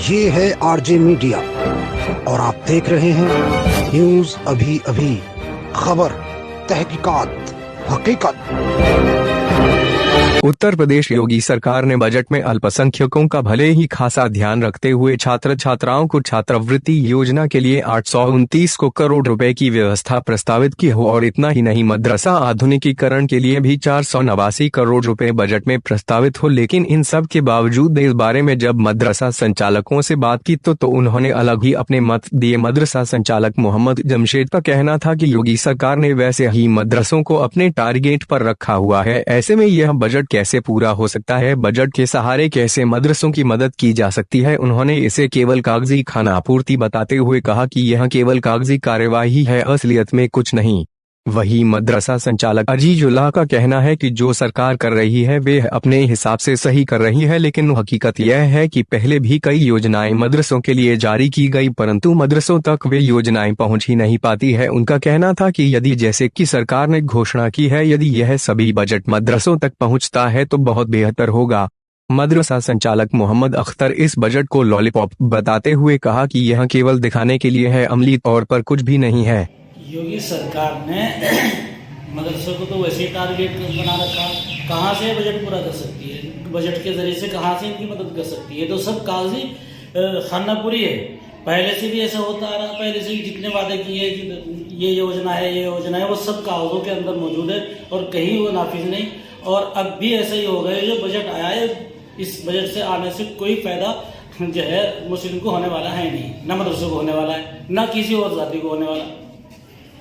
ये है RJ media और आप देख रहे हैं न्यूज अभी अभी, खबर, तहकीकात, हकीकत। उत्तर प्रदेश योगी सरकार ने बजट में अल्पसंख्यकों का भले ही खासा ध्यान रखते हुए छात्र छात्राओं को छात्रवृत्ति योजना के लिए 829 करोड़ रुपए की व्यवस्था प्रस्तावित की हो और इतना ही नहीं, मदरसा आधुनिकीकरण के लिए भी 489 करोड़ रुपए बजट में प्रस्तावित हो। लेकिन इन सब के बावजूद इस बारे में जब मदरसा संचालकों से बात की तो उन्होंने अलग ही अपने मत दिए। मदरसा संचालक मोहम्मद जमशेद का कहना था कि योगी सरकार ने वैसे ही मदरसों को अपने टारगेट पर रखा हुआ है, ऐसे में यह बजट कैसे पूरा हो सकता है, बजट के सहारे कैसे मदरसों की मदद की जा सकती है। उन्होंने इसे केवल कागजी खाना आपूर्ति बताते हुए कहा कि यह केवल कागजी कार्यवाही है, असलियत में कुछ नहीं। वही मदरसा संचालक अजीजुल्लाह का कहना है कि जो सरकार कर रही है वे अपने हिसाब से सही कर रही है, लेकिन हकीकत यह है कि पहले भी कई योजनाएं मदरसों के लिए जारी की गई परंतु मदरसों तक वे योजनाएं पहुंच ही नहीं पाती है। उनका कहना था कि यदि जैसे कि सरकार ने घोषणा की है, यदि यह सभी बजट मदरसों तक पहुंचता है तो बहुत बेहतर होगा। मदरसा संचालक मोहम्मद अख्तर इस बजट को लॉलीपॉप बताते हुए कहा कि यह केवल दिखाने के लिए है, अमली तौर पर कुछ भी नहीं है। योगी सरकार ने मदरसों को तो वैसे ही टारगेट बना रखा, कहाँ से बजट पूरा कर सकती है, बजट के जरिए से कहाँ से इनकी मदद कर सकती है। तो सब कागजी खानापुरी है, पहले से भी ऐसा होता आ रहा, पहले से जितने वादे किए कि ये योजना है ये योजना है वो सब कागजों के अंदर मौजूद है और कहीं वो नाफिज नहीं। और अब भी ऐसा ही होगा, जो बजट आया है इस बजट से आने से कोई फायदा जो है मुस्लिम को होने वाला है नहीं, न मदरसों को होने वाला है, न किसी और जाति को होने वाला।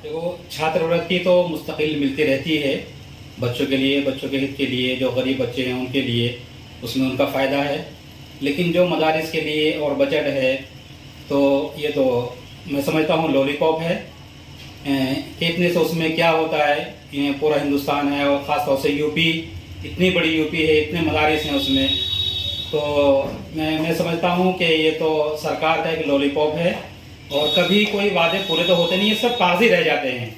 देखो, छात्रवृत्ति तो मुस्तकिल मिलती रहती है बच्चों के लिए, बच्चों के हित के लिए, जो गरीब बच्चे हैं उनके लिए, उसमें उनका फ़ायदा है। लेकिन जो मदारिस के लिए और बजट है तो ये तो मैं समझता हूँ लॉलीपॉप है। इतने से उसमें क्या होता है, ये पूरा हिंदुस्तान है और ख़ास तौर से यूपी, इतनी बड़ी यूपी है, इतने मदारिस हैं उसमें, तो मैं समझता हूँ कि ये तो सरकार का एक लॉलीपॉप है और कभी कोई वादे पूरे तो होते नहीं है, सब कागजी रह जाते हैं।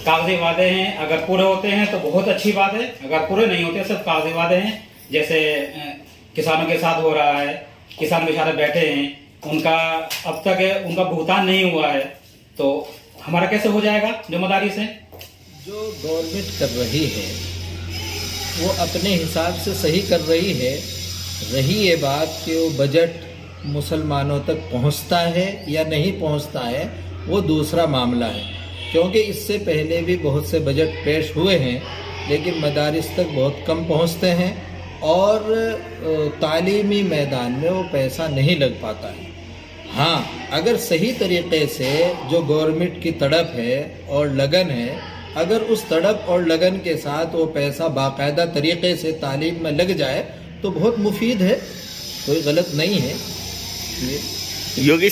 कागजी वादे हैं, अगर पूरे होते हैं तो बहुत अच्छी बात है, अगर पूरे नहीं होते सब कागजी वादे हैं। जैसे किसानों के साथ हो रहा है, किसान बेचारे बैठे हैं, उनका अब तक उनका भुगतान नहीं हुआ है, तो हमारा कैसे हो जाएगा। जो मदारिस हैं, जो गवर्नमेंट कर रही है वो अपने हिसाब से सही कर रही है। रही ये बात कि वो बजट मुसलमानों तक पहुंचता है या नहीं पहुंचता है, वो दूसरा मामला है, क्योंकि इससे पहले भी बहुत से बजट पेश हुए हैं लेकिन मदारिस तक बहुत कम पहुंचते हैं और तालीमी मैदान में वो पैसा नहीं लग पाता है। हाँ, अगर सही तरीक़े से जो गवर्नमेंट की तड़प है और लगन है, अगर उस तड़प और लगन के साथ वो पैसा बाकायदा तरीक़े से तालीम में लग जाए तो बहुत मुफीद है, कोई गलत नहीं है। योगी